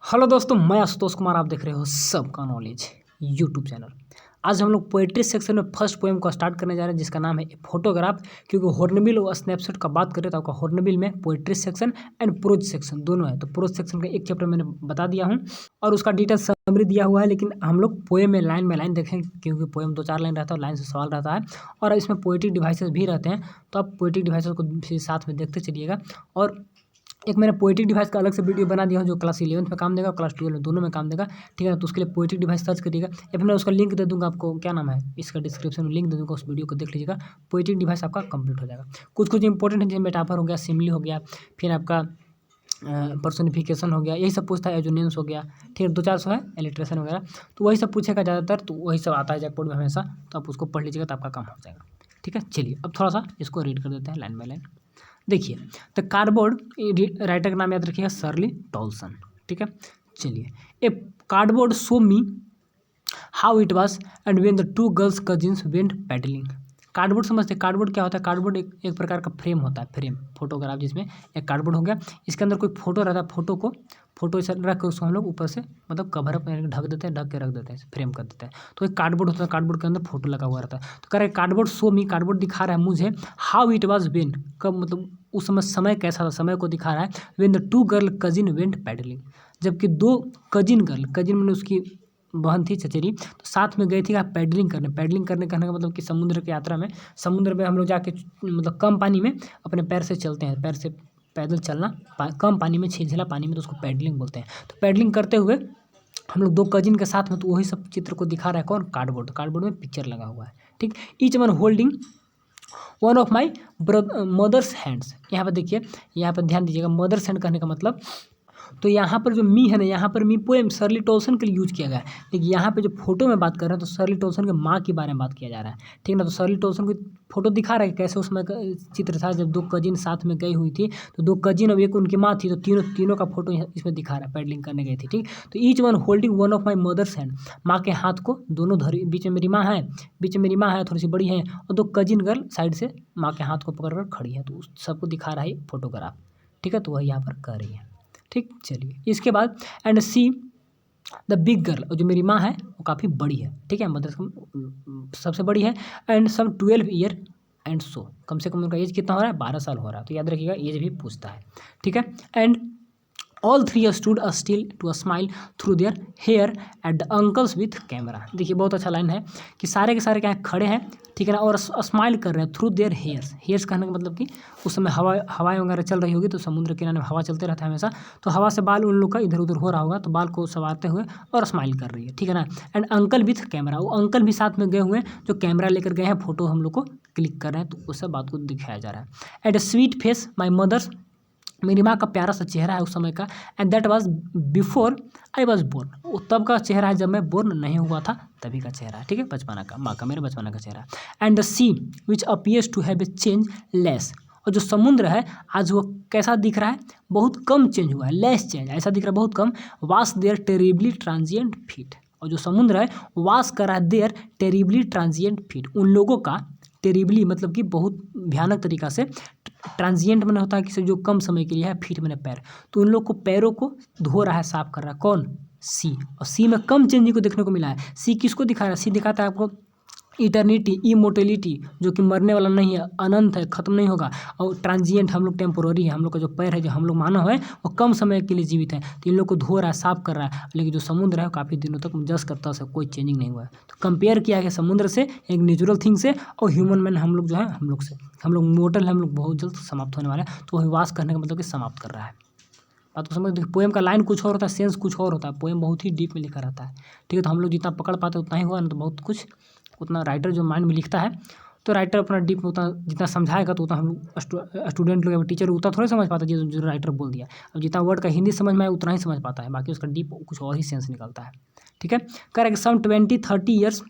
Hello दोस्तों, मैं आशुतोष कुमार। आप देख रहे हो सबका नॉलेज यूट्यूब चैनल। आज हम लोग पोएट्री सेक्शन में फर्स्ट पोएम को स्टार्ट करने जा रहे हैं, जिसका नाम है फोटोग्राफ। क्योंकि हॉर्नबिल और स्नैपशॉट का बात करें तो आपका हॉर्नबिल में poetry section and pros section दोनों है। तो प्रोज सेक्शन का एक चैप्टर मैंने बता दिया हूँ और उसका डिटेल समरी दिया हुआ है, लेकिन हम लोग पोएम में लाइन देखें, क्योंकि पोएम 2-4 लाइन रहता है और लाइन से सवाल रहता है और इसमें पोएट्रिक डिवाइसेस भी रहते हैं। तो आप पोएट्रिक डिवाइसेस को भी साथ में देखते चलिएगा। और एक मैंने पोएट्रिक डिवाइस का अलग से वीडियो बना दिया हूँ, जो क्लास 11th में काम देगा और क्लास 12 में, दोनों में काम देगा। ठीक है ना। तो उसके लिए पोएट्रिक डिवाइस सर्च करिएगा या फिर मैं उसका लिंक दे दूँगा आपको, क्या नाम है, इसका डिस्क्रिप्शन में लिंक दे दूँगा, उस वीडियो को देख लीजिएगा। पोएट्रिक डिवाइस आपका कंप्लीट हो जाएगा। कुछ इंपॉर्टेंट है, जैसे मेटाफर हो गया, सिमिली हो गया, फिर आपका पर्सोनिफिकेशन हो गया, यही सब पूछता है। एजोनेंस हो गया, ठीक है। 2-4 सौ है एलिट्रेशन वगैरह, तो वही सब पूछेगा ज़्यादातर। तो वही सब आता है जैकपॉट में हमेशा, तो आप उसको पढ़ लीजिएगा तो आपका काम हो जाएगा। ठीक है। चलिए अब थोड़ा सा इसको रीड कर देते हैं लाइन बाय लाइन। देखिए, द कार्डबोर्ड, राइटर का नाम याद रखिएगा, शर्ली टॉलसन। ठीक है। चलिए, a cardboard show me how it was and when the two girls cousins went paddling. Cardboard समझते हैं? कार्डबोर्ड क्या होता है? कार्डबोर्ड एक प्रकार का फ्रेम होता है, फ्रेम फोटोग्राफ, जिसमें एक कार्डबोर्ड हो गया, इसके अंदर कोई फोटो रहता है। फोटो ऐसा रख के उसको हम लोग ऊपर से मतलब कवर अप ढक देते हैं, ढक के रख देते हैं, फ्रेम कर देते हैं। तो एक कार्डबोर्ड होता है, कार्डबोर्ड के अंदर फोटो लगा हुआ रहता है। तो कह रहे कार्डबोर्ड शो मी, कार्डबोर्ड दिखा रहा है मुझे, हाउ इट वाज वेन, कब, मतलब उस समय कैसा था, समय को दिखा रहा है। When the two girl cousin went paddling, जबकि दो कजिन गर्ल, कजिन मैंने उसकी बहन थी, चचेरी, तो साथ में गई थी पैडलिंग करने। पैडलिंग करने कहने का मतलब कि समुद्र की यात्रा में, समुद्र में हम लोग जाके मतलब कम पानी में अपने पैर से चलते हैं, पैर से पैदल चलना, कम पानी में, छिलछिला पानी में, तो उसको पैडलिंग बोलते हैं। तो पैडलिंग करते हुए हम लोग दो कजिन के साथ में, तो वही सब चित्र को दिखा रहा है कौन? कार्डबोर्ड। कार्डबोर्ड में पिक्चर लगा हुआ है। ठीक। Each one holding one of my mother's hands. यहाँ पर देखिए, यहाँ पर ध्यान दीजिएगा, मदर्स हैंड कहने का मतलब, तो यहाँ पर जो मी है ना, यहाँ पर मी पोएम शर्ली टॉलसन के लिए यूज किया गया है। लेकिन यहाँ पे जो फोटो में बात कर रहे हैं, तो शर्ली टॉलसन के माँ के बारे में बात किया जा रहा है। ठीक है ना। तो शर्ली टॉलसन को फोटो दिखा रहा है कैसे उसमें चित्र था, जब दो कजिन साथ में गई हुई थी, तो दो कजिन और एक उनकी माँ थी, तो तीनों का फोटो इसमें दिखा रहा है, पैडलिंग करने गई थी। ठीक। तो each one holding one of my mother's hand, माँ के हाथ को दोनों धरी, बीच में मेरी माँ है, थोड़ी सी बड़ी है, और दो कजिन गर्ल साइड से माँ के हाथ को पकड़ कर खड़ी है। तो उस सबको दिखा रहा है फोटोग्राफ। ठीक है। तो वह यहाँ पर कर रही है। ठीक। चलिए, इसके बाद and see the big girl, और जो मेरी माँ है वो काफ़ी बड़ी है। ठीक है। मतलब सबसे बड़ी है। And some 12 year and so, कम से कम उनका एज कितना हो रहा है? 12 साल हो रहा है। तो याद रखिएगा, एज भी पूछता है। ठीक है। And all three stood still to smile through their hair at the uncles with camera. देखिए, बहुत अच्छा लाइन है कि सारे के सारे क्या है? खड़े हैं। ठीक है ना। और स्माइल कर रहे हैं थ्रू देयर हेयर्स। हेयर्स कहने का मतलब कि उस समय हवाएं वगैरह चल रही होगी, तो समुद्र के किनारे में हवा चलते रहता है हमेशा, तो हवा से बाल उन लोग का इधर उधर हो रहा होगा, तो बाल को संवारते हुए और स्माइल कर रही है। ठीक है ना। एंड अंकल विथ कैमरा, वो अंकल भी साथ में गए हुए हैं, जो कैमरा लेकर गए हैं, फोटो हम लोग को क्लिक कर रहे हैं, तो उस सब बात को दिखाया जा रहा है। And a sweet face my mother's, मेरी माँ का प्यारा सा चेहरा है उस समय का। And that was before I was born, वो तब का चेहरा है जब मैं बोर्न नहीं हुआ था, तभी का चेहरा है। ठीक है। बचपना का, माँ का, मेरे बचपना का चेहरा। And the sea which appears to have a change less, और जो समुद्र है आज वो कैसा दिख रहा है? बहुत कम चेंज हुआ है, लेस चेंज, ऐसा दिख रहा है बहुत कम। वास देयर टेरिबली ट्रांजिएंट फीट, और जो समुद्र है वास कर रहा है देयर टेरिबली ट्रांजिएंट फीट, उन लोगों का, टेरिबली मतलब कि बहुत भयानक तरीका से, ट्रांजिएंट मैंने होता है कि जो कम समय के लिए है, फीट मैंने पैर, तो उन लोग को पैरों को धो रहा है, साफ कर रहा है। कौन? सी। और सी में कम चेंजिंग को देखने को मिला है। सी किसको दिखा रहा है? सी दिखाता है आपको इटर्निटी, इमोर्टेलिटी, जो कि मरने वाला नहीं है, अनंत है, खत्म नहीं होगा। और ट्रांजिएंट, हम लोग टेम्पोररी है, हम लोग का जो पैर है, जो हम लोग मानव है, वो कम समय के लिए जीवित है, तो इन लोग को धो रहा है, साफ कर रहा है। लेकिन जो समुद्र है वो काफ़ी दिनों तक जस करता है, कोई चेंजिंग नहीं हुआ है। तो कंपेयर किया है समुद्र से, एक नेचुरल थिंग से, और ह्यूमन मैन हम लोग जो है, हम लोग से, हम लोग मोर्टल है, हम लोग बहुत जल्द समाप्त होने वाले हैं। तो वही वास करने का मतलब कि समाप्त कर रहा है। बात को समझ। देखिए, पोएम का लाइन कुछ और होता है, सेंस कुछ और होता है, पोएम बहुत ही डीप में लिखा रहता है। ठीक है। तो हम लोग जितना पकड़ पाते उतना ही हुआ, ना तो बहुत कुछ, उतना राइटर जो माइंड में लिखता है, तो राइटर अपना डीप उतना जितना समझाएगा, तो उतना हम लोग स्टूडेंट लोग या टीचर उतना थोड़ा समझ पाता है, जो राइटर बोल दिया। अब जितना वर्ड का हिंदी समझ में आए उतना ही समझ पाता है, बाकी उसका डीप कुछ और ही सेंस निकलता है। ठीक है। करेक्ट। सम 20-30 ईयर्स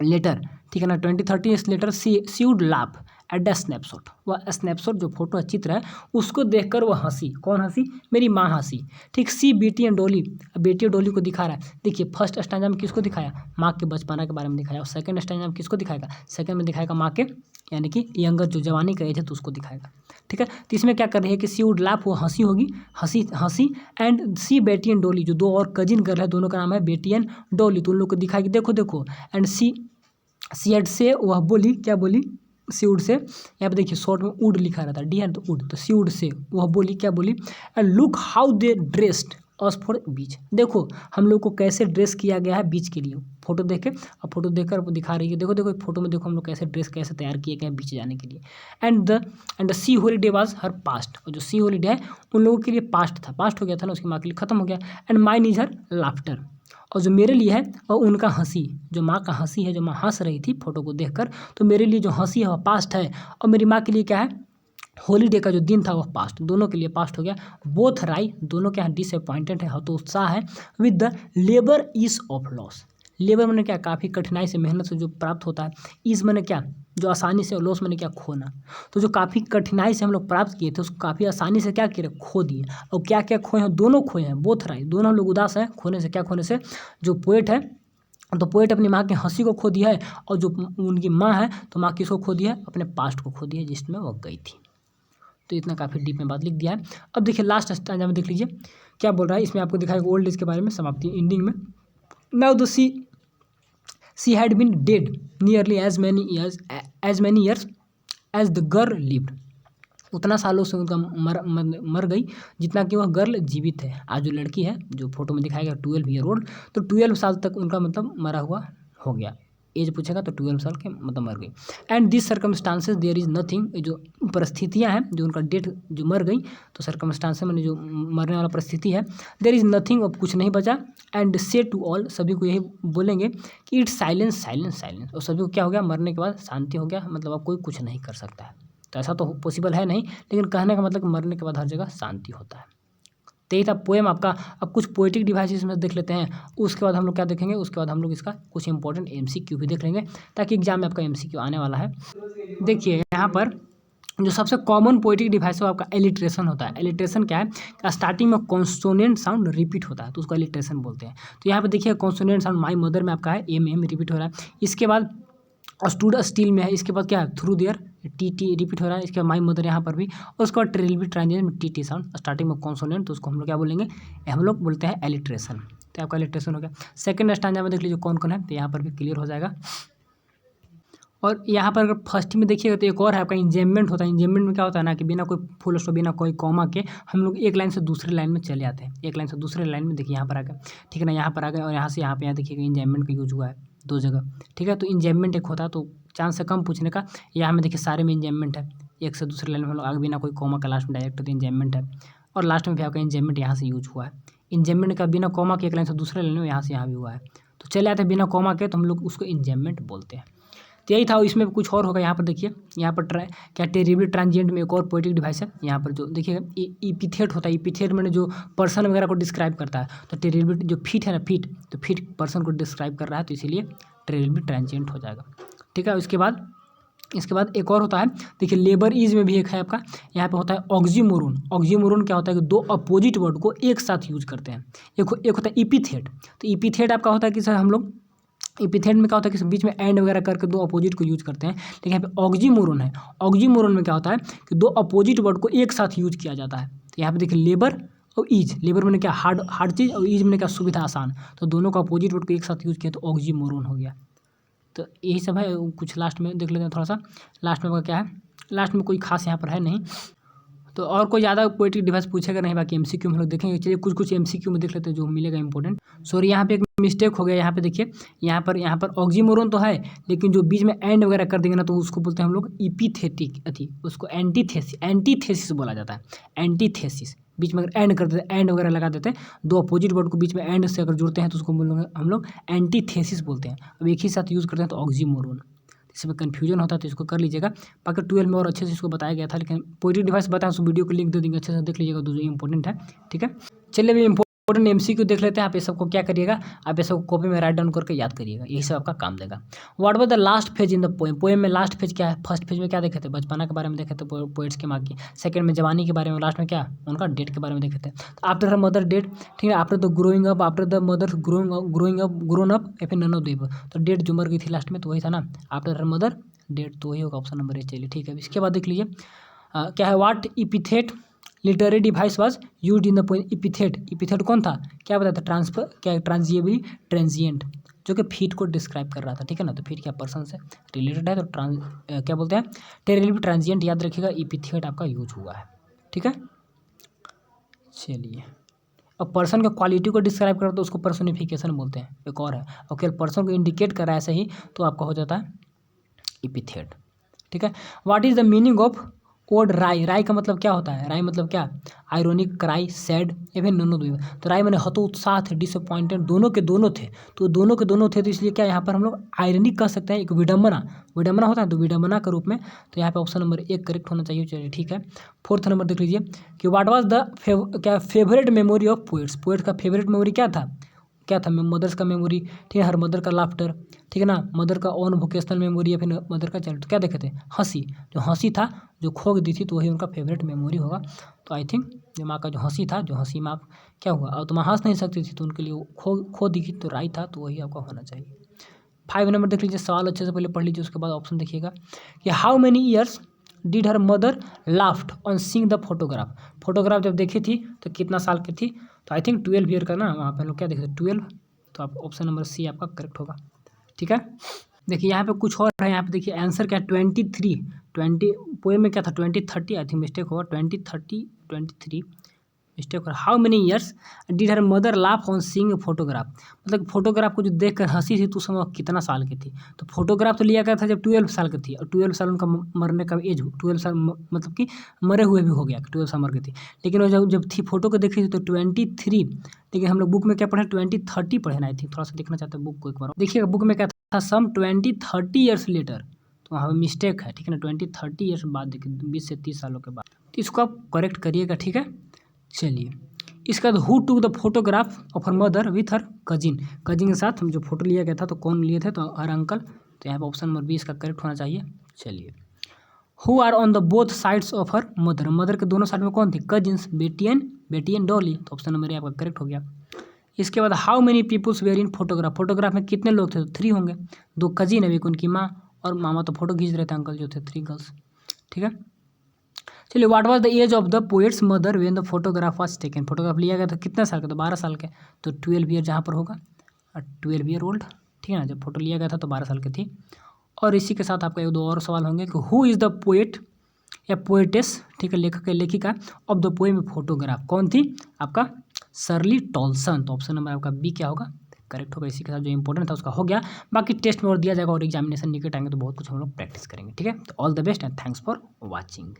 लेटर, ठीक है ना, 20-30 years later she would laugh at a snapshot, वह स्नैपशॉट जो फोटो चित्र है उसको देखकर वह हंसी। कौन हंसी? मेरी माँ हंसी। ठीक, सी बेटी एंड डॉली, बेटी और डॉली को दिखा रहा है। देखिए फर्स्ट स्टैंजा में किसको दिखाया? माँ के बचपना के बारे में दिखाया। और सेकंड स्टैंजा में किसको दिखाएगा? सेकंड में दिखाएगा माँ के यानी कि यंगर जो जवानी का एज है तो उसको दिखाएगा। ठीक है, तो इसमें क्या कर रही है कि सी वुड लाफ, वो हंसी होगी, हंसी हंसी। एंड सी बेटी एंड डॉली, जो दो और कजिन गर्ल है दोनों का नाम है बेटी एंड डॉली, तो उन लोग को दिखाएगी देखो देखो। एंड सी एड से, वह बोली, क्या बोली? सी वुड से, यहाँ पे देखिए शॉर्ट में वुड लिखा रहता है, डी है तो वुड, तो सी वुड से वह बोली, क्या बोली? And look how they dressed us for beach, देखो हम लोग को कैसे ड्रेस किया गया है बीच के लिए। फोटो देखे, अब फोटो देखकर वो दिखा रही है, देखो देखो फोटो में देखो हम लोग कैसे ड्रेस कैसे तैयार किए गए हैं बीच जाने के लिए। And the C holiday was her past, और जो सी हॉलीडे है उन लोगों के लिए पास्ट था, पास्ट हो गया था ना, उसकी माँ के लिए खत्म हो गया। And mine is her laughter, और जो मेरे लिए है और उनका हंसी, जो माँ का हंसी है, जो माँ हंस रही थी फोटो को देखकर, तो मेरे लिए जो हंसी है वह पास्ट है, और मेरी माँ के लिए क्या है? हॉलीडे का जो दिन था वह पास्ट, दोनों के लिए पास्ट हो गया। बोथ राई, दोनों के यहाँ डिसअपॉइंटेड है, हतोत्साह है। With the labour is of loss, labour मैंने क्या? काफ़ी कठिनाई से, मेहनत से जो प्राप्त होता है। इज मैंने क्या? जो आसानी से, और लॉस मैंने क्या? खोना। तो जो काफ़ी कठिनाई से हम लोग प्राप्त किए थे उसको काफ़ी आसानी से क्या किए? खो दिए। और क्या क्या खोए हैं? दोनों खोए हैं, बोथ राई, दोनों लोग उदास हैं। खोने से, क्या खोने से? जो पोएट है, तो पोएट अपनी माँ की हंसी को खो दिया है, और जो उनकी माँ है तो माँ किसको खो दिया है? अपने पास्ट को खो दिया है जिसमें वो गई थी। तो इतना काफ़ी डीप में बात लिख दिया है। अब देखिए लास्ट स्टैंजा में देख लीजिए क्या बोल रहा है, इसमें आपको दिखाएगा ओल्ड एज के बारे में, समाप्ति एंडिंग में। Now the she had been dead nearly as many years as the girl lived, उतना सालों से उनका मर गई जितना कि वह गर्ल जीवित है। आज जो लड़की है जो फोटो में दिखाया गया 12 ईयर ओल्ड, तो 12 साल तक उनका मतलब मरा हुआ हो गया। एज पूछेगा तो 12 साल के मतलब मर गई। And this circumstances there is nothing, जो परिस्थितियाँ हैं जो उनका डेट जो मर गई, तो सर्कमस्टांसेस मैंने जो मरने वाला परिस्थिति है, देयर इज़ नथिंग, अब कुछ नहीं बचा। एंड से टू ऑल, सभी को यही बोलेंगे कि इट्स साइलेंस साइलेंस साइलेंस, और सभी को क्या हो गया? मरने के बाद शांति हो गया, मतलब अब कोई कुछ नहीं कर सकता है। तो ऐसा तो पॉसिबल है नहीं, लेकिन कहने का मतलब मरने के बाद हर जगह शांति होता है। तो यही था पोएम आपका। अब कुछ पोएटिक डिवाइसेस में देख लेते हैं, उसके बाद हम लोग क्या देखेंगे? उसके बाद हम लोग इसका कुछ इंपॉर्टेंट एमसीक्यू भी देख लेंगे, ताकि एग्जाम में आपका एमसीक्यू आने वाला है। देखिए यहाँ पर जो सबसे कॉमन पोएटिक डिवाइस है वो आपका एलिट्रेशन होता है। एलिट्रेशन क्या है? स्टार्टिंग में कॉन्सोनेंट साउंड रिपीट होता है तो उसको एलिट्रेशन बोलते हैं। तो यहाँ पर देखिए कॉन्सोनेंट साउंड माई मदर में आपका है एम रिपीट हो रहा है। इसके बाद स्टूड स्टील में है, इसके बाद क्या है? थ्रू देयर टी रिपीट हो रहा है। इसके बाद माई मदर यहाँ पर भी, और उसके बाद ट्रिल भी ट्रांजेक्शन में टी साउंड स्टार्टिंग में कॉन्सोनेंट, तो उसको हम लोग क्या बोलेंगे? हम लोग बोलते हैं एलिट्रेशन। तो आपका एलिट्रेशन हो गया। सेकंड स्टैंजा में देख लीजिए कौन कौन है, तो यहाँ पर भी क्लियर हो जाएगा। और यहाँ पर अगर फर्स्ट में देखिएगा तो एक और है आपका इंजेममेंट होता है। इंजेममेंट में क्या होता है ना कि बिना कोई फुल स्टॉप, बिना कोई कॉमा के हम लोग एक लाइन से दूसरे लाइन में चले आते हैं। एक लाइन से दूसरे लाइन में, देखिए यहाँ पर आ गए, ठीक है ना, यहाँ पर आ गए, और यहाँ से यहाँ पे यहाँ देखिएगा इंजेममेंट का यूज हुआ है 2 जगह। ठीक है, तो इंजेममेंट एक होता है तो चांस है कम पूछने का। यहाँ में देखिए सारे में इंजेममेंट है, एक से दूसरे लाइन में हम लोग आगे बिना कोई कॉमा का लास्ट में डायरेक्ट तो इंजेममेंट है। और लास्ट में भी आपका इंजेममेंट यहाँ से यूज हुआ है। इंजेममेंट का बिना कॉमा के एक लाइन से दूसरे लाइन में यहाँ से यहाँ भी हुआ है। तो चले आते हैं बिना कॉमा के, तो हम लोग उसको इंजेममेंट बोलते हैं। तो यही था, इसमें कुछ और होगा। यहाँ पर देखिए, यहाँ पर क्या टेरिबल ट्रांजिएंट में एक और पोएटिक डिवाइस है। यहाँ पर जो देखिएगा इपिथेट होता है, इपिथेट मैंने जो पर्सन वगैरह को डिस्क्राइब करता है, तो टेरिबल जो फीट है ना, फीट, तो फीट पर्सन को डिस्क्राइब कर रहा है, तो इसीलिए टेरिबल ट्रांजिएंट हो जाएगा। ठीक है, इसके बाद एक और होता है, देखिए लेबर इज में भी एक है आपका, यहाँ पे होता है ऑक्सीमोरोन। ऑक्सीमोरोन क्या होता है कि 2 अपोजिट वर्ड को एक साथ यूज करते हैं। एक होता है इपिथेट, तो इपिथेट आपका होता है कि सर हम लोग इपिथेट में क्या होता है कि बीच में एंड वगैरह करके 2 अपोजिट को यूज करते हैं, लेकिन यहाँ पे ऑक्सीमोरोन है। ऑक्सीमोरोन में क्या होता है कि 2 अपोजिट वर्ड को एक साथ यूज किया जाता है। तो यहाँ पे देखिए लेबर और ईज, लेबर मैंने क्या हार्ड चीज़, और ईज मैंने क्या सुविधा आसान, तो दोनों का अपोजिट वर्ड को एक साथ यूज किया तो ऑक्सीमोरोन हो गया। तो यही सब है। कुछ लास्ट में देख लेते हैं थोड़ा सा, लास्ट में क्या है, लास्ट में कोई खास यहाँ पर है नहीं, तो और कोई ज़्यादा पोएटिक डिवाइस पूछेगा नहीं, बाकी एमसीक्यू में हम लोग देखेंगे। चलिए कुछ एमसीक्यू में देख लेते हैं जो मिलेगा इंपॉर्टेंट। सॉरी यहाँ पे एक मिस्टेक हो गया, यहाँ पे देखिए, यहाँ पर ऑक्सीमोरोन तो है, लेकिन जो बीच में एंड वगैरह कर देंगे ना तो उसको बोलते हैं हम लोग इपिथेटिक अथी, उसको एंटीथेसिस बोला जाता है। एंटीथेसिस, बीच में अगर एंड कर देते, एंड वगैरह लगा देते हैं, 2 अपोजिट वर्ड को बीच में एंड से अगर जुड़ते हैं तो उसको बोलेंगे हम लोग एंटीथेसिस बोलते हैं। अब एक ही साथ यूज़ करते हैं तो ऑक्सीमोरोन। इसमें कन्फ्यूजन होता है तो इसको कर लीजिएगा। बाकी 12 में और अच्छे से इसको बताया गया था, लेकिन पोएटिक डिवाइस बताया, उस वीडियो को लिंक दे देंगे, अच्छे से देख लीजिएगा, जो इंपॉर्टेंट है। ठीक है, चलिए अभी इम्पोर्टेंट एमसीक्यू देख लेते हैं। आप ये सबको क्या करिएगा, आप ये सबको कॉपी में राइट डाउन करके याद करिएगा, यही सब आपका काम देगा। What was the last phase in the poem, poem में लास्ट फेज क्या है? फर्स्ट फेज में क्या देखे थे? बचपना के बारे में देखे थे पोएट्स के माँ की। सेकंड में जवानी के बारे में, लास्ट में क्या? उनका डेट के बारे में देखे थे। तो आफ्टर हर मदर डेट, ठीक है, after the growing up, after the mother grown up या फिर नन ऑफ द, तो डेट जो मर गई थी लास्ट में, तो वही था ना, आफ्टर हर मदर डेट, तो वही होगा ऑप्शन नंबर ए। चलिए ठीक है, इसके बाद देख लीजिए क्या है, what epithet literary device was used in the poem. Epithet कौन था? क्या बताया था? ट्रांसफर क्या, ट्रांजिएबल ट्रांजिएंट, जो कि फीट को डिस्क्राइब कर रहा था, ठीक है ना। तो फीट क्या पर्सन से रिलेटेड है, तो क्या बोलते हैं, टेरिबल ट्रांजिएंट, याद रखिएगा इपिथेट आपका यूज हुआ है, ठीक है। चलिए, अब पर्सन के क्वालिटी को डिस्क्राइब करता है तो उसको पर्सोनिफिकेशन बोलते हैं, एक और है। और केवल पर्सन को इंडिकेट कर रहा है ऐसे ही, तो आपका हो जाता है इपिथेट, ठीक है। What is the meaning of word राई? राई का मतलब क्या होता है? राई मतलब क्या? आयरोनिक, क्राई, सैड या फिर ननो। तो राई मैंने हतोत्साह थे, डिसअपॉइंटेड, दोनों के दोनों थे, तो दोनों के दोनों थे, तो इसलिए क्या यहाँ पर हम लोग आयरनिक कह सकते हैं, एक विडम्बना होता है, तो विडम्बना के रूप में, तो यहाँ पे ऑप्शन नंबर 1 करेक्ट होना चाहिए। चलिए ठीक है। फोर्थ नंबर देख लीजिए कि व्हाट वाज द क्या favourite memory of poets, poet का फेवरेट मेमोरी क्या था? मदर्स का मेमोरी, ठीक है, हर मदर का लाफ्टर, ठीक है ना, मदर का ओन वोकेशनल मेमोरी या फिर मदर का चाइल्ड, क्या देखे थे? हंसी, जो हंसी था, जो खो दी थी, तो वही उनका फेवरेट मेमोरी होगा। तो आई थिंक जो माँ का जो हंसी था, जो हंसी माँ क्या हुआ, और तो माँ हंस नहीं सकती थी, तो उनके लिए खो दी थी, तो राइट था, तो वही आपका होना चाहिए। 5 नंबर देख लीजिए, सवाल अच्छे से पहले पढ़ लीजिए, उसके बाद ऑप्शन देखिएगा कि how many years did her mother laughed on seeing the photograph. Photograph जब देखी थी तो कितना साल की थी? तो आई थिंक 12 ईयर का ना, वहाँ पे हम लोग क्या देखे थे? 12, तो आप ऑप्शन नंबर सी आपका करेक्ट होगा, ठीक है। देखिए यहाँ पे कुछ और है, यहाँ पे देखिए आंसर क्या है? 23, 20 पोएम में क्या था? 2030, आई थिंक मिस्टेक होगा, 23 मिस्टेक हो रहा। How many years did her mother laugh on seeing photograph, मतलब फोटोग्राफ को जो देख कर हंसी थी, तो उस समय कितना साल की थी? तो फोटोग्राफ तो लिया गया था जब 12 साल की थी, और 12 साल उनका मरने का एज, 12 साल मतलब कि मरे हुए भी हो गया, 12 साल मर गई थी। लेकिन वो जब थी फोटो को देखी थी तो 23, लेकिन हम लोग बुक में क्या पढ़े? 2030 पढ़े ना, आई थिंक। थोड़ा सा देखना चाहते हैं बुक को एक बार, देखिएगा बुक में क्या था, सम 20-30 ईयर्स लेटर, तो वहाँ पर मिस्टेक है, ठीक है ना, 20-30 ईयर्स बाद, देखिए 20 से 30 सालों के बाद, तो इसको आप करेक्ट करिएगा, ठीक है। चलिए, इसका who took the photograph of her mother with her cousin, cousin के साथ हम जो फोटो लिया गया था, तो कौन लिए थे? तो हर अंकल, तो यहाँ पर ऑप्शन नंबर 20 का करेक्ट होना चाहिए। चलिए, who are on the both sides of her mother, mother के दोनों साइड में कौन थे? कजिन्स, बेटी एंड डॉली, तो ऑप्शन नंबर आपका करेक्ट हो गया। इसके बाद how many peoples were in photograph, photograph में कितने लोग थे? तो 3 होंगे, 2 कजिन है, एक उनकी माँ, और मामा तो फोटो खींच रहे थे, अंकल जो थे 3 गर्ल्स, ठीक है। चलिए, what was the age of the poet's mother when the photograph was taken, photograph लिया गया था कितने साल का? तो 12 साल के, तो 12 ईयर जहाँ पर होगा, 12 ईयर ओल्ड, ठीक है ना, जब फोटो लिया गया था तो 12 साल की थी। और इसी के साथ आपका 1-2 और सवाल होंगे कि हु इज़ द पोएट या पोएटेस, ठीक है, लेखक या लेखिका ऑफ द पोएम फोटोग्राफ, कौन थी? आपका शर्ली टॉल्सन, तो ऑप्शन नंबर आपका बी क्या होगा? करेक्ट होगा। इसी के साथ जो इंपॉर्टेंट था उसका हो गया, बाकी टेस्ट में और दिया जाएगा, और एग्जामिनेशन निकट आएंगे तो बहुत कुछ हम लोग प्रैक्टिस करेंगे, ठीक है। तो all the best and thanks for watching.